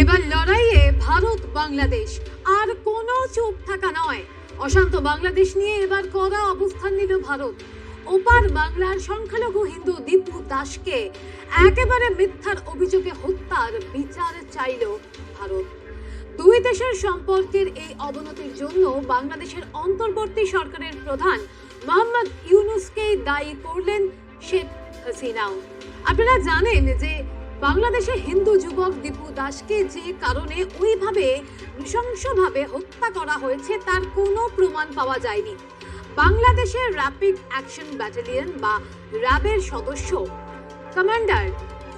এবার লড়াইয়ে ভারত বাংলাদেশ, আর কোনো চুপ থাকা নয়। অশান্ত বাংলাদেশ নিয়ে এবার কড়া অবস্থান নিল ভারত। ওপার বাংলার সংখ্যালঘু হিন্দু দীপু দাসকে একেবারে মিথ্যার অভিযোগে হত্যার বিচার চাইল ভারত। দুই দেশের সম্পর্কের এই অবনতির জন্য বাংলাদেশের অন্তর্বর্তী সরকারের প্রধান মোহাম্মদ ইউনূসকেই দায়ী করলেন শেখ হাসিনাও। আপনারা জানেন যে বাংলাদেশে হিন্দু যুবক দীপু দাসকে যে কারণে ওইভাবে নৃশংসভাবে হত্যা করা হয়েছে তার কোনো প্রমাণ পাওয়া যায়নি। বাংলাদেশের র্যাপিড অ্যাকশন ব্যাটালিয়ন বা র্যাবের সদস্য কমান্ডার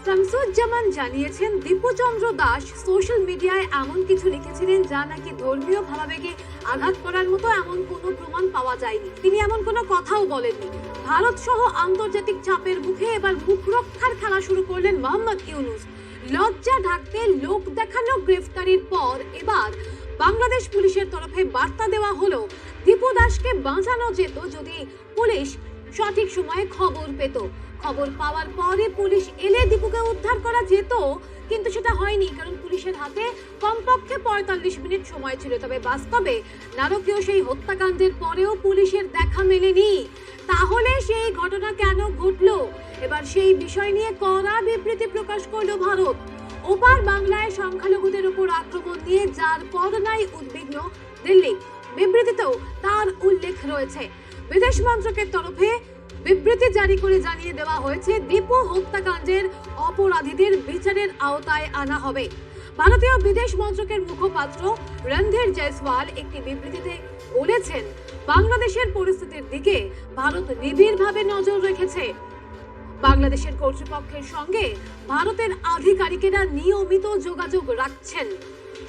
শামসুজ্জামান জানিয়েছেন, দীপুচন্দ্র দাস সোশ্যাল মিডিয়ায় এমন কিছু লিখেছিলেন যা নাকি ধর্মীয় ভাবাবেগে আঘাত করার মতো এমন কোনো প্রমাণ পাওয়া যায়নি। তিনি এমন কোনো কথাও বলেননি। ভারত সহ আন্তর্জাতিক চাপের মুখে এবার মুখ রক্ষার খেলা শুরু করলেন মোহাম্মদ ইউনূস। লজ্জা ঢাকতে লোক দেখানো গ্রেফতারির পর এবার বাংলাদেশ পুলিশের তরফে বার্তা দেওয়া হলো, দীপু দাসকে বাঁচানো যেত যদি পুলিশ সঠিক সময়ে খবর পেত। খবর পাওয়ার পরে পুলিশ এলে দীপুকে উদ্ধার করা যেত, কিন্তু সেটা হয়নি, কারণ পুলিশের হাতে কমপক্ষে ৪৫ মিনিট সময় ছিল। তবে বাস্তবে নারকীয় সেই হত্যাকাণ্ডের পরেও পুলিশের দেখা মেলেনি। তাহলে সেই ঘটনা কেন ঘটলো? এবার সেই বিষয় নিয়ে কড়া বিবৃতি প্রকাশ করলো ভারত। ওপার বাংলায় সংখ্যালঘুদের উপর আক্রমণ নিয়ে যার পর নাই উদ্বিগ্ন দিল্লি, বিবৃতিতেও তার উল্লেখ রয়েছে। বিদেশ মন্ত্রকের তরফে বিবৃতি জারি করে জানিয়ে দেওয়া হয়েছে, দীপু হত্যাকাণ্ডের অপরাধীদের বিচারের আওতায় আনা হবে। ভারতীয় বিদেশ মন্ত্রকের মুখপাত্র রণধীর জয়সওয়াল একটি বিবৃতিতে বলেছেন, বাংলাদেশের পরিস্থিতির দিকে ভারত নিবিড়ভাবে নজর রেখেছে। বাংলাদেশের কর্তৃপক্ষের সঙ্গে ভারতের আধিকারিকেরা নিয়মিত যোগাযোগ রাখছেন।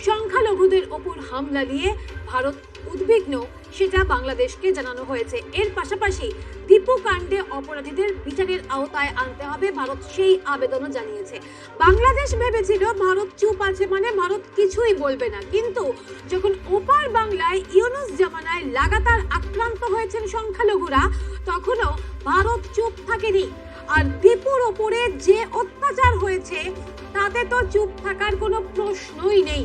সংখ্যালঘুদের ওপর হামলা নিয়ে ভারত উদ্বিগ্ন, সেটা বাংলাদেশকে জানানো হয়েছে। এর পাশাপাশি দীপু কাণ্ডে অপরাধীদের বিচারের আওতায় আনতে হবে, ভারত সেই আবেদনও জানিয়েছে। বাংলাদেশ ভেবেছিল ভারত চুপ আছে মানে ভারত কিছুই বলবে না, কিন্তু যখন ওপার বাংলায় ইউনূস জামানায় লাগাতার আক্রান্ত হয়েছেন সংখ্যালঘুরা, তখনও ভারত চুপ থাকেনি। আর দীপুর ওপরে যে অত্যাচার হয়েছে তাতে তো চুপ থাকার কোনো প্রশ্নই নেই।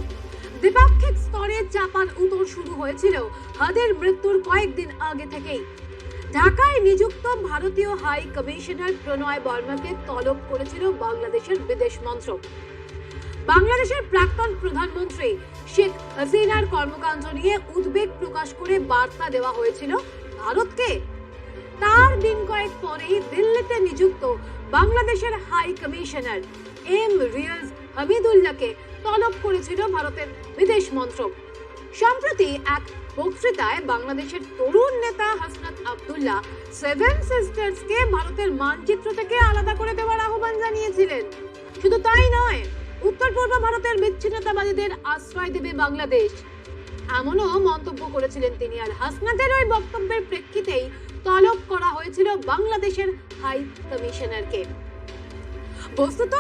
দ্বিপাক্ষিক স্তরে চাপান উত্তর শুরু হয়েছিল হাদের মৃত্যুর কয়েকদিন আগে থেকেই। ঢাকায় নিযুক্ত ভারতীয় হাই কমিশনার প্রণয় বর্মাকে তলব করেছিল বাংলাদেশের বিদেশ মন্ত্রক। বাংলাদেশের প্রাক্তন প্রধানমন্ত্রী শেখ হাসিনার কর্মকাণ্ড নিয়ে উদ্বেগ প্রকাশ করে বার্তা দেওয়া হয়েছিল ভারতকে। তার দিন কয়েক পরেই দিল্লিতে নিযুক্ত বাংলাদেশের হাই কমিশনার এম রিয়াজ হামিদুল্লাহকে তলব করেছিল ভারতের বিদেশ মন্ত্রক। সম্প্রতি এক বক্তৃতায় বাংলাদেশের তরুণ নেতা হাসনাত আব্দুল্লাহ সেভেন সিস্টার্সকে ভারতের মানচিত্র থেকে আলাদা করে দেওয়ার আহ্বান জানিয়েছিলেন। শুধু তাই নয়, উত্তর পূর্ব ভারতের বিচ্ছিন্নতাবাদীদের আশ্রয় দেবে বাংলাদেশ, এমনও মন্তব্য করেছিলেন তিনি। আর হাসনাতের ওই বক্তব্যের প্রেক্ষিতেই তলব করা হয়েছিল বাংলাদেশের হাই কমিশনারকে। বস্তুত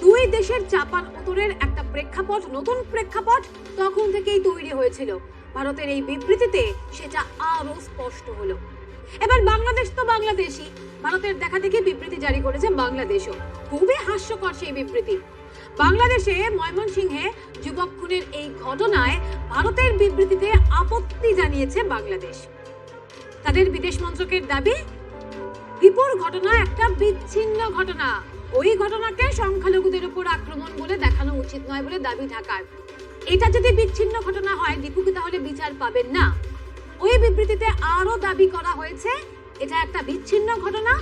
দুই দেশের চাপান উত্তরের একটা প্রেক্ষাপট, নতুন প্রেক্ষাপট তখন থেকেই তৈরি হয়েছিল। ভারতের এই বিবৃতিতে সেটা আরো স্পষ্ট হলো। এবার বাংলাদেশ তো বাংলাদেশই, ভারতের দেখা দেখি বিবৃতি জারি করেছে বাংলাদেশও। খুবই হাস্যকর সেই বিবৃতি। বাংলাদেশে ময়মনসিংহে যুবক খুনের এই ঘটনায় ভারতের বিবৃতিতে আপত্তি জানিয়েছে বাংলাদেশ। তাদের বিদেশ মন্ত্রকের দাবি, দীপুর ঘটনা একটা বিচ্ছিন্ন ঘটনা, ওই ঘটনাকে সংখ্যালঘুদের উপর আক্রমণ বলে দেখানো উচিত নয় বলে দাবি ঢাকার। এটা যদি বিচ্ছিন্ন ঘটনা হয়, দীপু কি তাহলে বিচার পাবেন না? ওই বিবৃতিতে আরো দাবি করা হয়েছে, এটা একটা বিচ্ছিন্ন ঘটনা।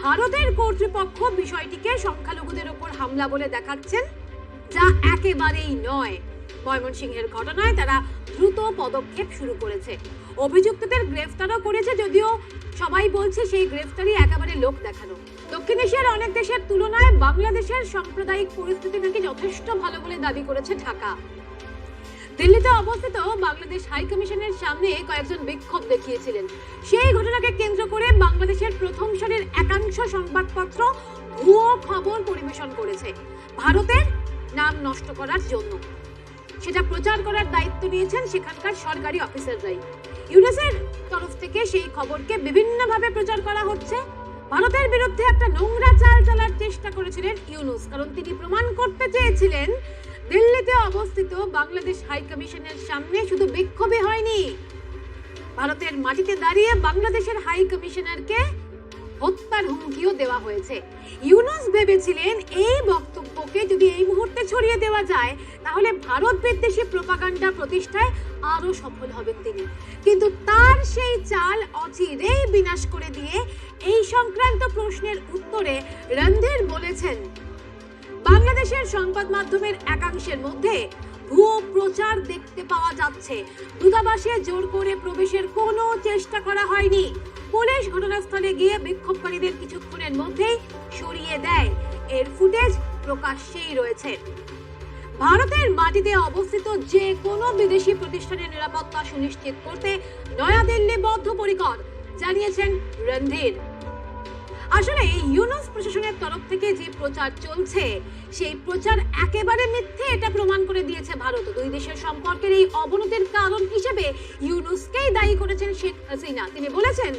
ভারতের কর্তৃপক্ষ বিষয়টিকে সংখ্যালঘুদের উপর হামলা বলে দেখাচ্ছেন, যা একেবারেই নয়। ময়মনসিংহের ঘটনায় তারা দ্রুত পদক্ষেপ শুরু করেছে, অভিযুক্তদের গ্রেফতারও করেছে, যদিও সবাই বলছে সেই গ্রেফতারি একেবারে লোক দেখানো। দক্ষিণ এশিয়ার অনেক দেশের তুলনায় বাংলাদেশের সাম্প্রদায়িক পরিস্থিতি নাকি যথেষ্ট ভালো বলে দাবি করেছে ঢাকা। দিল্লিতে অবস্থিত বাংলাদেশ হাই কমিশনের সামনে কয়েকজন বিক্ষোভ দেখিয়েছিলেন। সেই ঘটনাকে কেন্দ্র করে বাংলাদেশের প্রথম সারির একাংশ সংবাদপত্র ভুয়ো খবর পরিবেশন করেছে ভারতের নাম নষ্ট করার জন্য। সেটা প্রচার করার দায়িত্ব নিয়েছেন সেখানকার সরকারি অফিসাররাই। ইউনূসের তরফ থেকে সেই খবরকে বিভিন্নভাবে প্রচার করা হচ্ছে। ভারতের বিরুদ্ধে একটা নোংরা চাল চালার চেষ্টা করেছিলেন ইউনূস, কারণ তিনি প্রমাণ করতে চেয়েছিলেন দিল্লিতে অবস্থিত বাংলাদেশ হাই কমিশনের সামনে শুধু বিক্ষোভই হয়নি, ভারতের মাটিতে দাঁড়িয়ে বাংলাদেশের হাই কমিশনারকে হত্যার হুমকিও দেওয়া হয়েছে। ইউনূস ভেবেছিলেন এই বক্তব্যকে যদি এই মুহূর্তে ছড়িয়ে দেওয়া যায় তাহলে ভারত বিদ্বেষী প্রপাগান্ডা প্রতিষ্ঠায় আরো সফল হবেন তিনি, কিন্তু তার সেই চাল অচিরেই বিনাশ করে দিয়ে এই সংক্রান্ত প্রশ্নের উত্তরে রণধীর বলেছেন, বাংলাদেশের সংবাদ মাধ্যমের একাংশের মধ্যে ভুয়ো প্রচার দেখতে পাওয়া যাচ্ছে। দূতাবাসে জোর করে প্রবেশের কোনো চেষ্টা করা হয়নি। পুলিশ ঘটনাস্থলে গিয়ে বিক্ষোভকারীদের কিছুক্ষণের মধ্যেই সরিয়ে দেয়। এর ফুটেজ প্রকাশ্যেই রয়েছে। ভারতের মাটিতে অবস্থিত যে কোনো বিদেশি প্রতিষ্ঠানের নিরাপত্তা সুনিশ্চিত করতে নয়াদিল্লি বদ্ধপরিকর, জানিয়েছেন রণধীর। আসলে ইউনূস প্রশাসনের তরফ থেকে যে প্রচার চলছে সেই প্রচার একেবারে মিথ্যে, এটা প্রমাণ করে দিয়েছে ভারত। দুই দেশের সম্পর্কের এই অবনতির কারণ হিসেবে ইউনূসকেই দায়ী করেছেন শেখ হাসিনা। তিনি বলেছেন,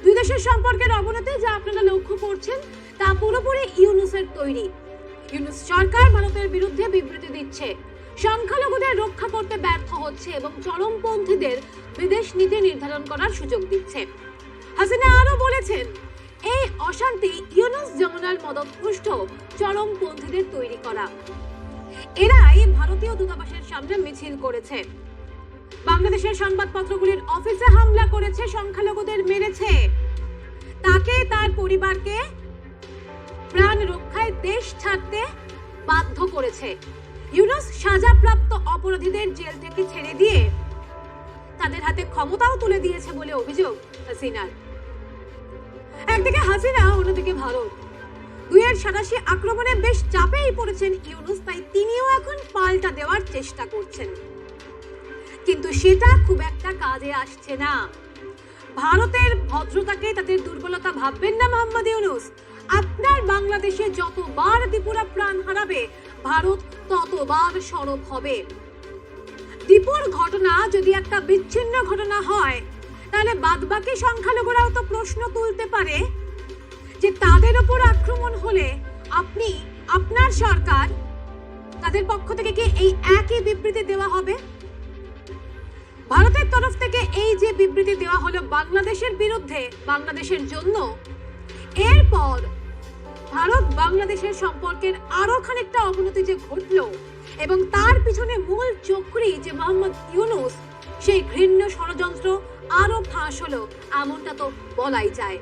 দুই দেশের সম্পর্কের অবনতি যা আপনারা লক্ষ্য করছেন তা পুরোপুরি ইউনূসের তৈরি। ইউনূস সরকার ভারতের বিরুদ্ধে বিবৃতি দিচ্ছে, সংখ্যালঘুদের রক্ষা করতে ব্যর্থ হচ্ছে এবং চরমপন্থীদের বিদেশ নীতি নির্ধারণ করার সুযোগ দিচ্ছে। হাসিনা আরো বলেছেন, এই অশান্তি ইউনূস যমুনার মদতপুষ্ট চরমপন্থীদের তৈরি করা। এরাই ভারতীয় দূতাবাসের সামনে মিছিল করেছে, বাংলাদেশের সংবাদপত্রগুলির অফিসে হামলা করেছে, সংখ্যালঘুদের মেরেছে, তাকে তার পরিবারকে প্রাণ রক্ষায় দেশ ছাড়তে বাধ্য করেছে। ইউনূস সাজাপ্রাপ্ত অপরাধীদের জেল থেকে ছেড়ে দিয়ে তাদের হাতে ক্ষমতাও তুলে দিয়েছে বলে অভিযোগ হাসিনার। একদিকে হাসিনা, অন্যদিকে ভারত, দুইয়ের সাঁড়াশি আক্রমণে বেশ চাপেই পড়েছেন ইউনূস, তাই তিনিও এখন পাল্টা দেওয়ার চেষ্টা করছেন, কিন্তু সেটা খুব একটা কাজে আসছে না। ভারতের ভদ্রতাকে তাদের দুর্বলতা ভাববেন না মোহাম্মদ ইউনূস। আপনার বাংলাদেশে যতবার দীপুরা প্রাণ হারাবে ভারত ততবার সরব হবে। দীপুর ঘটনা যদি একটা বিচ্ছিন্ন ঘটনা হয় তাহলে বাদবাকি সংখ্যালঘুরাও তো প্রশ্ন তুলতে পারে যে তাদের উপর আক্রমণ হলে আপনি, আপনার সরকার, তাদের পক্ষ থেকে কি এই একই বিবৃতি দেওয়া হবে? ভারতের তরফ থেকে এই যে বিবৃতি দেওয়া হলো বাংলাদেশের বিরুদ্ধে, বাংলাদেশের জন্য, এরপর ভারত বাংলাদেশের সম্পর্কের আরো খানিকটা অবনতি যে ঘটলো এবং তার পিছনে মূল চক্রী যে মোহাম্মদ ইউনূস, সেই ঘৃণ্য ষড়যন্ত্র আরো ফাঁস হলো, এমনটা তো বলাই যায়।